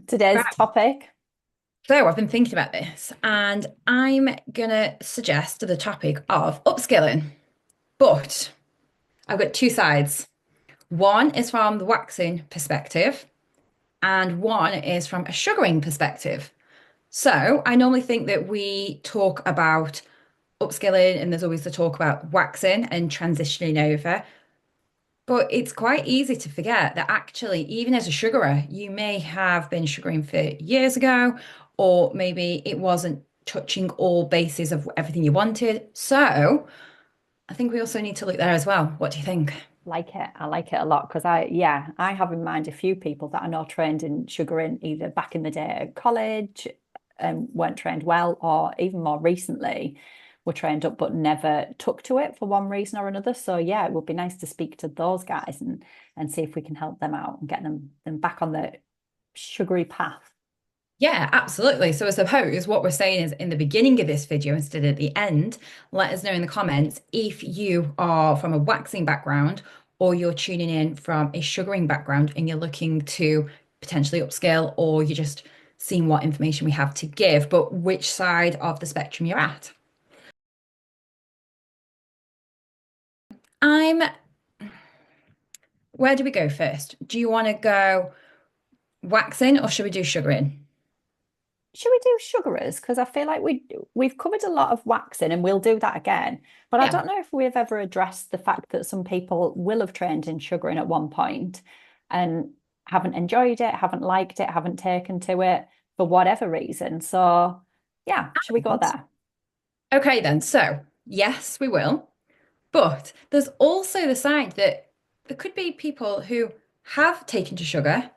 Today's Right. topic. So I've been thinking about this and I'm gonna suggest the topic of upskilling. But I've got two sides. One is from the waxing perspective, and one is from a sugaring perspective. So I normally think that we talk about upskilling, and there's always the talk about waxing and transitioning over. But it's quite easy to forget that actually, even as a sugarer, you may have been sugaring for years ago, or maybe it wasn't touching all bases of everything you wanted. So I think we also need to look there as well. What do you think? Like it. I like it a lot because I have in mind a few people that I know trained in sugaring either back in the day at college and weren't trained well, or even more recently were trained up but never took to it for one reason or another. So yeah, it would be nice to speak to those guys and see if we can help them out and get them back on the sugary path. Yeah, absolutely. So I suppose what we're saying is in the beginning of this video instead of at the end, let us know in the comments if you are from a waxing background or you're tuning in from a sugaring background and you're looking to potentially upscale, or you're just seeing what information we have to give, but which side of the spectrum you're at. I'm, where do we go first? Do you want to go waxing or should we do sugaring? Should we do sugarers? Because I feel like we've covered a lot of waxing and we'll do that again. But I Yeah. don't know if we've ever addressed the fact that some people will have trained in sugaring at one point and haven't enjoyed it, haven't liked it, haven't taken to it for whatever reason. So yeah, should we go there? Okay, then. So, yes, we will. But there's also the side that there could be people who have taken to sugar,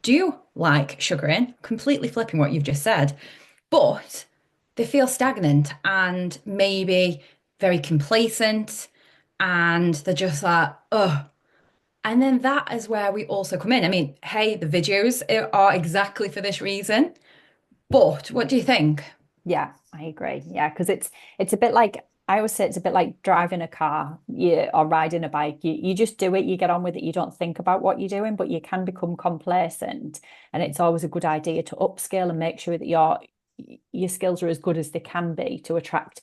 do like sugaring, completely flipping what you've just said, but they feel stagnant and maybe very complacent, and they're just like, oh. And then that is where we also come in. I mean, hey, the videos are exactly for this reason. But what do you think? Yeah, I agree. Yeah, because it's a bit like I always say it's a bit like driving a car, or riding a bike. You just do it, you get on with it, you don't think about what you're doing, but you can become complacent. And it's always a good idea to upskill and make sure that your skills are as good as they can be to attract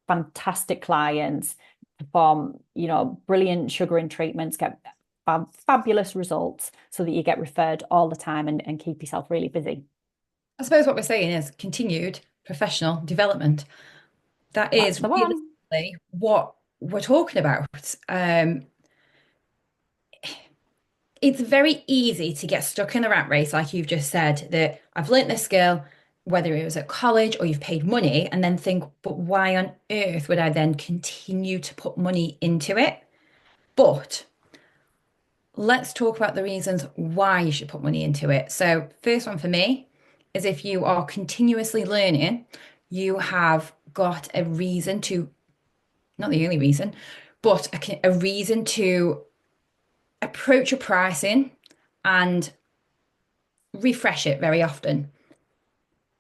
fantastic clients, perform, brilliant sugaring treatments, get fabulous results so that you get referred all the time and keep yourself really busy. I suppose what we're saying is continued professional development. That That's is the one. realistically what we're talking about. It's very easy to get stuck in the rat race, like you've just said, that I've learnt this skill, whether it was at college or you've paid money, and then think, but why on earth would I then continue to put money into it? But let's talk about the reasons why you should put money into it. So, first one for me is if you are continuously learning, you have got a reason to, not the only reason, but a reason to approach your pricing and refresh it very often.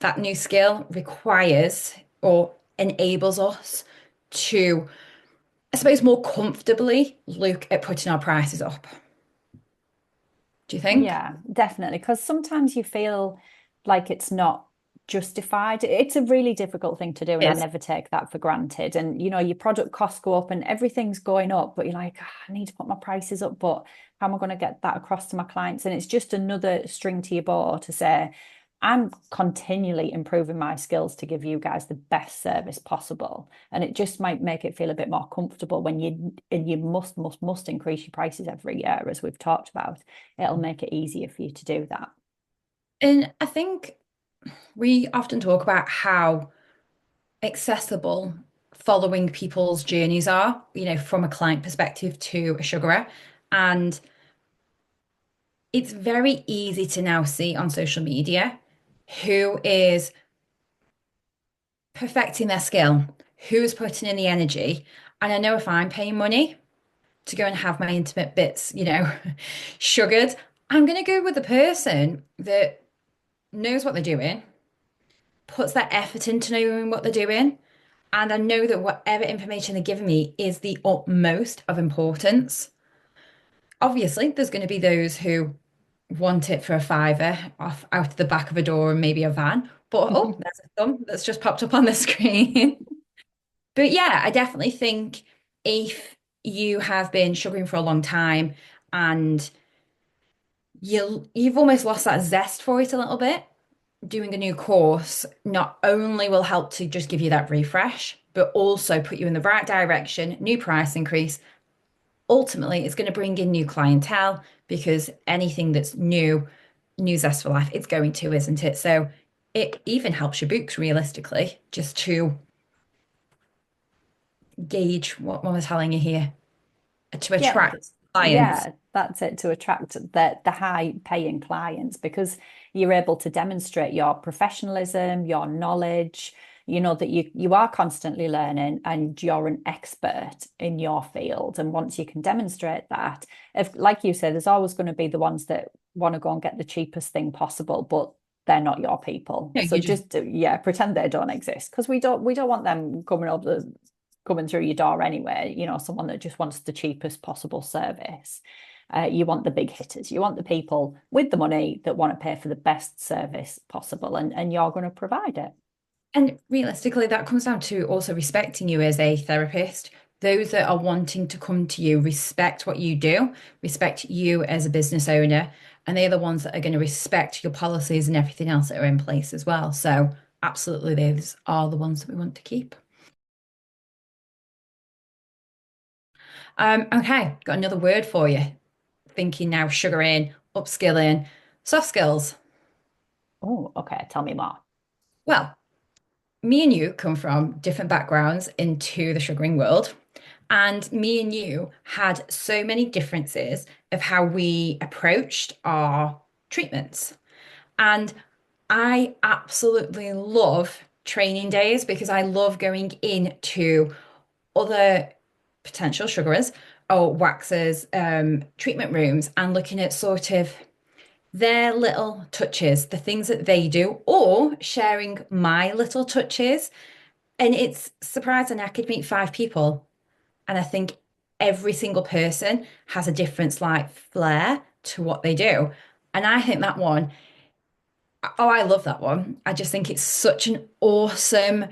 That new skill requires or enables us to, I suppose, more comfortably look at putting our prices up. Do you think? Yeah, definitely. Because sometimes you feel like it's not justified. It's a really difficult thing to do, and I Is. never take that for granted. And your product costs go up and everything's going up, but you're like, "Ah, I need to put my prices up, but how am I going to get that across to my clients?" And it's just another string to your bow to say, I'm continually improving my skills to give you guys the best service possible. And it just might make it feel a bit more comfortable when you must increase your prices every year, as we've talked about. It'll make it easier for you to do that. And I think we often talk about how accessible following people's journeys are, from a client perspective to a sugarer. And it's very easy to now see on social media who is perfecting their skill, who's putting in the energy. And I know if I'm paying money to go and have my intimate bits, sugared, I'm going to go with the person that knows what they're doing, puts that effort into knowing what they're doing. And I know that whatever information they're giving me is the utmost of importance. Obviously, there's going to be those who want it for a fiver off out the back of a door and maybe a van. But oh, there's a thumb that's just popped up on the screen. But yeah, I definitely think if you have been sugaring for a long time and you've almost lost that zest for it a little bit, doing a new course not only will help to just give you that refresh, but also put you in the right direction, new price increase. Ultimately, it's going to bring in new clientele because anything that's new, new zest for life, it's going to, isn't it? So it even helps your books realistically, just to gauge what am I telling you here, to Yeah, attract clients. yeah, that's it, to attract the high paying clients, because you're able to demonstrate your professionalism, your knowledge, that you are constantly learning and you're an expert in your field. And once you can demonstrate that, if, like you say, there's always going to be the ones that want to go and get the cheapest thing possible, but they're not your people. No, So you just just yeah, pretend they don't exist, because we don't want them coming through your door anyway. Someone that just wants the cheapest possible service. You want the big hitters. You want the people with the money that want to pay for the best service possible, and you're going to provide it. and realistically, that comes down to also respecting you as a therapist. Those that are wanting to come to you respect what you do, respect you as a business owner, and they're the ones that are going to respect your policies and everything else that are in place as well. So, absolutely, those are the ones that we want to keep. Okay, got another word for you. Thinking now, sugaring, upskilling, soft skills. Oh, okay. Tell me more. Well, me and you come from different backgrounds into the sugaring world. And me and you had so many differences of how we approached our treatments. And I absolutely love training days because I love going into other potential sugarers or waxers treatment rooms and looking at sort of their little touches, the things that they do, or sharing my little touches. And it's surprising I could meet five people, and I think every single person has a different like flair to what they do. And I think that one, oh, I love that one. I just think it's such an awesome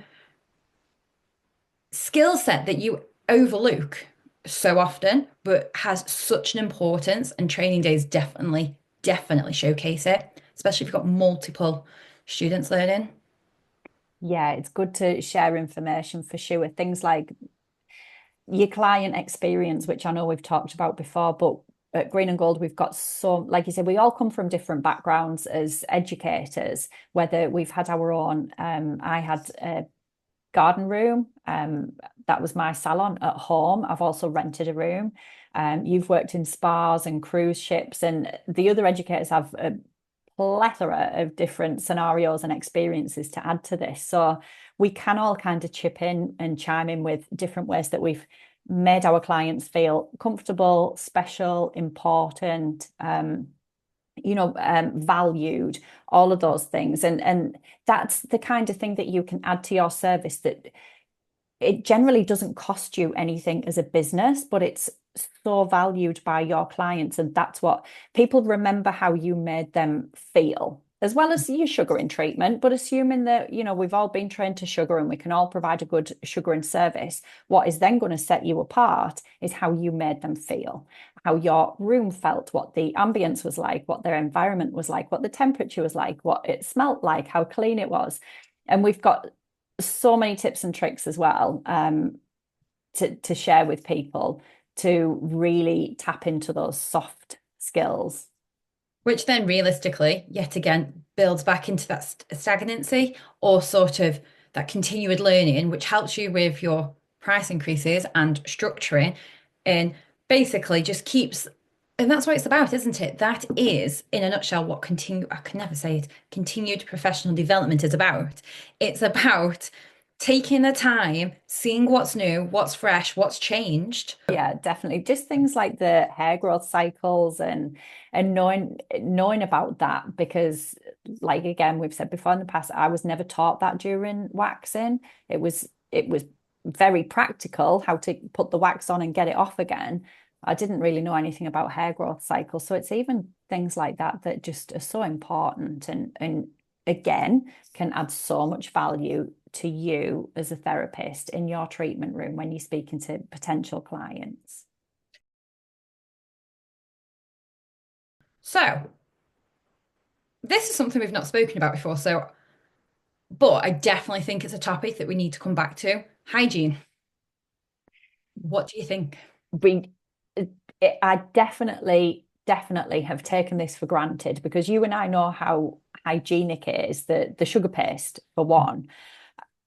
skill set that you overlook so often, but has such an importance. And training days definitely showcase it, especially if you've got multiple students learning. Yeah, it's good to share information for sure. Things like your client experience, which I know we've talked about before, but at Green and Gold, we've got some, like you said, we all come from different backgrounds as educators, whether we've had our own. I had a garden room. That was my salon at home. I've also rented a room. You've worked in spas and cruise ships, and the other educators have a plethora of different scenarios and experiences to add to this. So we can all kind of chip in and chime in with different ways that we've made our clients feel comfortable, special, important, valued, all of those things. And that's the kind of thing that you can add to your service, that it generally doesn't cost you anything as a business, but it's so valued by your clients. And that's what people remember, how you made them feel, as well as your sugaring treatment. But assuming that, we've all been trained to sugar and we can all provide a good sugaring service, what is then going to set you apart is how you made them feel, how your room felt, what the ambience was like, what their environment was like, what the temperature was like, what it smelt like, how clean it was. And we've got so many tips and tricks as well, to share with people to really tap into those soft skills. Which then realistically, yet again, builds back into that stagnancy or sort of that continued learning, which helps you with your price increases and structuring, and basically just keeps, and that's what it's about, isn't it? That is, in a nutshell, what I can never say it, continued professional development is about. It's about taking the time, seeing what's new, what's fresh, what's changed. Yeah, definitely. Just things like the hair growth cycles, and knowing about that, because like again, we've said before in the past, I was never taught that during waxing. It was very practical how to put the wax on and get it off again. I didn't really know anything about hair growth cycles. So it's even things like that that just are so important and again can add so much value to you as a therapist in your treatment room when you're speaking to potential clients. So, this is something we've not spoken about before, but I definitely think it's a topic that we need to come back to. Hygiene. What do you think? We, I definitely have taken this for granted because you and I know how hygienic it is, the sugar paste for one.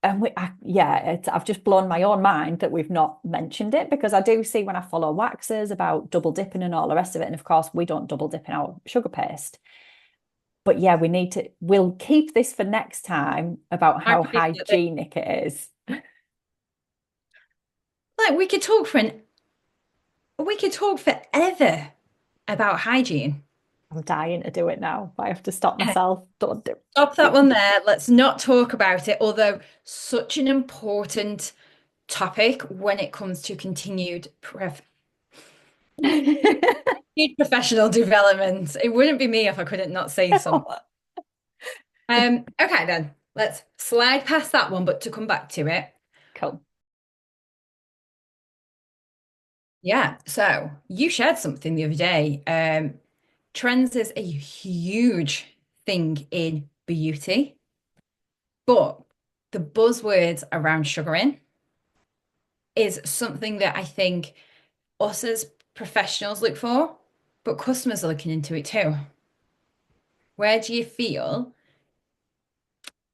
And I've just blown my own mind that we've not mentioned it because I do see when I follow waxers about double dipping and all the rest of it. And of course, we don't double dip in our sugar paste. But yeah, we'll keep this for next time about I how appreciate it. hygienic it is. Like we could talk forever about hygiene. I'm dying to do it now, but I have to stop myself. Don't do Stop that one there. Let's not talk about it, although such an important topic when it comes to it. continued professional development. It wouldn't be me if I couldn't not say something. Okay then, let's slide past that one, but to come back to it. Cool. Yeah, so you shared something the other day. Trends is a huge thing in beauty, but the buzzwords around sugaring is something that I think us as professionals look for, but customers are looking into it too. Where do you feel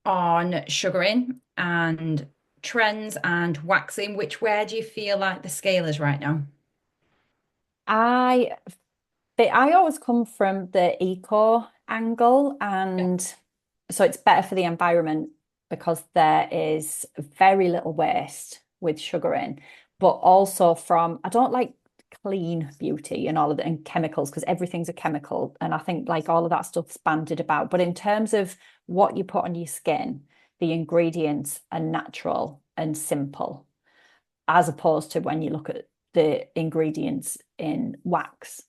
on sugaring and trends and waxing? Where do you feel like the scale is right now? I But I always come from the eco angle, Yeah. and so it's better for the environment because there is very little waste with sugaring, but also from I don't like clean beauty and all of it and chemicals because everything's a chemical, and I think like all of that stuff's banded about. But in terms of what you put on your skin, the ingredients are natural and simple, as opposed to when you look at the ingredients in wax.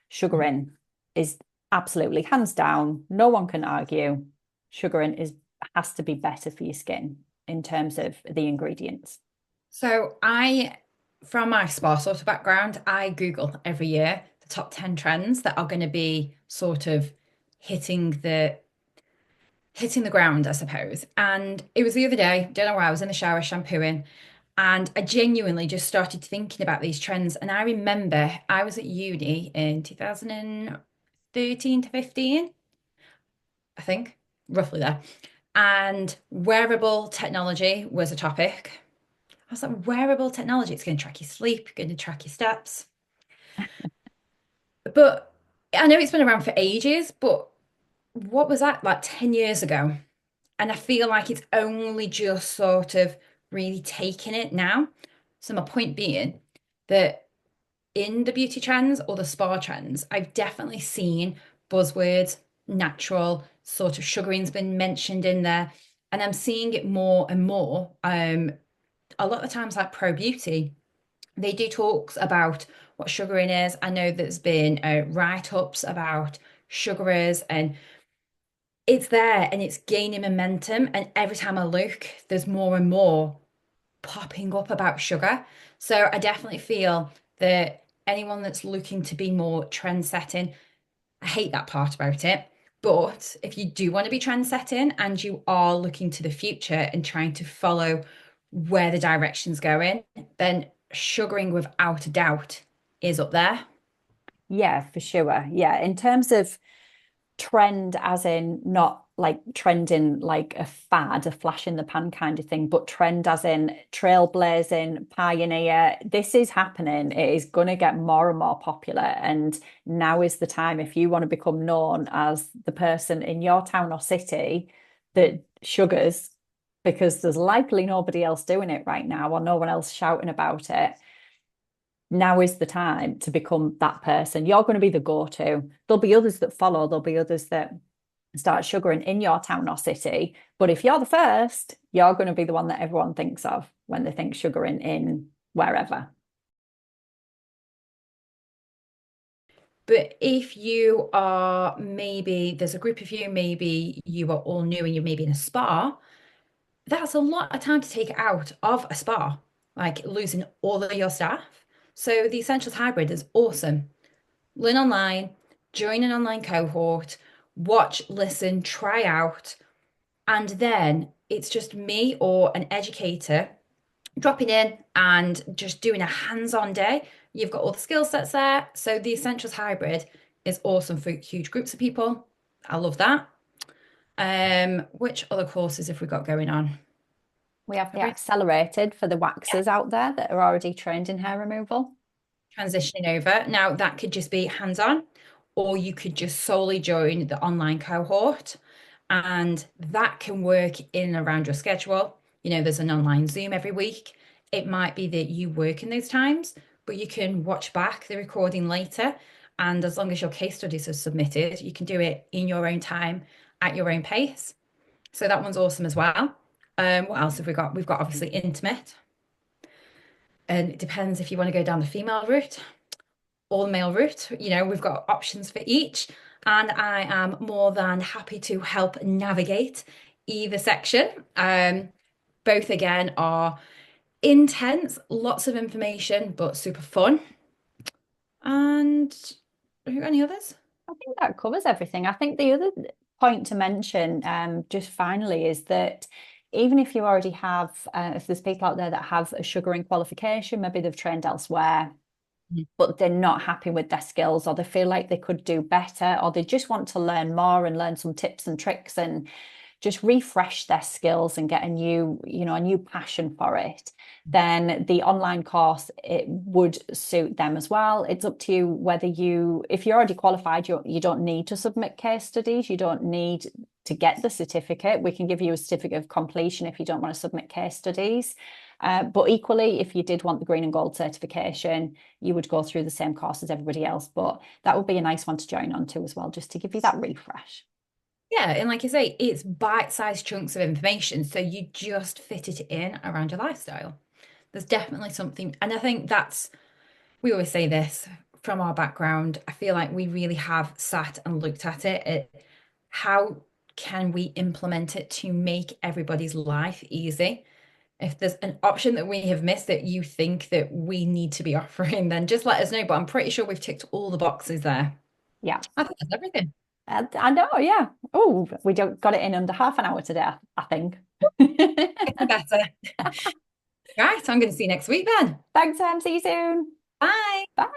Sugaring is absolutely hands down, no one can argue. Sugaring is has to be better for your skin in terms of the ingredients. So from my spa sort of background, I Google every year the top 10 trends that are going to be sort of hitting the hitting the ground, I suppose. And it was the other day, don't know why, I was in the shower shampooing, and I genuinely just started thinking about these trends. And I remember I was at uni in 2013 to 15, I think, roughly there. And wearable technology was a topic. I was like, wearable technology, it's going to track your sleep, going to track your steps. But I know it's been around for ages, but what was that like 10 years ago? And I feel like it's only just sort of really taking it now. So my point being that in the beauty trends or the spa trends, I've definitely seen buzzwords, natural, sort of sugaring's been mentioned in there. And I'm seeing it more and more. A lot of times like pro beauty, they do talks about what sugaring is. I know there's been write-ups about sugarers and it's there and it's gaining momentum. And every time I look, there's more and more popping up about sugar. So I definitely feel that anyone that's looking to be more trend setting, I hate that part about it. But if you do want to be trend setting and you are looking to the future and trying to follow where the direction's going, then sugaring without a doubt is up there. Yeah, for sure. Yeah, in terms of trend, as in not like trending like a fad, a flash in the pan kind of thing, but trend as in trailblazing, pioneer. This is happening. It is going to get more and more popular. And now is the time if you want to become known as the person in your town or city that sugars, because there's likely nobody else doing it right now or no one else shouting about it. Now is the time to become that person. You're going to be the go-to. There'll be others that follow, there'll be others that start sugaring in your town or city. But if you're the first, you're going to be the one that everyone thinks of when they think sugaring in wherever. But if you are maybe, there's a group of you, maybe you are all new and you're maybe in a spa, that's a lot of time to take out of a spa, like losing all of your staff. So the Essentials Hybrid is awesome. Learn online, join an online cohort, watch, listen, try out, and then it's just me or an educator dropping in and just doing a hands-on day. You've got all the skill sets there. So the Essentials Hybrid is awesome for huge groups of people. I love that. Which other courses have we got going on? We have the Have we accelerated for the waxers out there that are already trained in hair removal. transitioning over? Now that could just be hands-on, or you could just solely join the online cohort, and that can work in and around your schedule. There's an online Zoom every week. It might be that you work in those times, but you can watch back the recording later. And as long as your case studies are submitted, you can do it in your own time at your own pace. So that one's awesome as well. What else have we got? We've got obviously intimate, and it depends if you want to go down the female route or the male route. We've got options for each, and I am more than happy to help navigate either section. Both again are intense, lots of information, but super fun. And have you got any others? I think that covers everything. I think the other point to mention, just finally, is that even if you already have, if there's people out there that have a sugaring qualification, maybe they've trained elsewhere, but they're not happy with their skills, or they feel like they could do better, or they just want to learn more and learn some tips and tricks and just refresh their skills and get a new passion for it, then the online course, it would suit them as well. It's up to you whether if you're already qualified, you don't need to submit case studies. You don't need to get the certificate. We can give you a certificate of completion if you don't want to submit case studies. But equally, if you did want the green and gold certification, you would go through the same course as everybody else. But that would be a nice one to join on to as well, just to give you that refresh. Yeah, and like I say, it's bite-sized chunks of information, so you just fit it in around your lifestyle. There's definitely something, and I think we always say this from our background. I feel like we really have sat and looked at it. How can we implement it to make everybody's life easy? If there's an option that we have missed that you think that we need to be offering, then just let us know. But I'm pretty sure we've ticked all the boxes there. Yeah. I think that's everything. I know, yeah. Oh, we don't got it in under half an hour today, I think. Getting better. Right, I'm going to see you next week then. Thanks, Em. See you soon. Bye. Bye.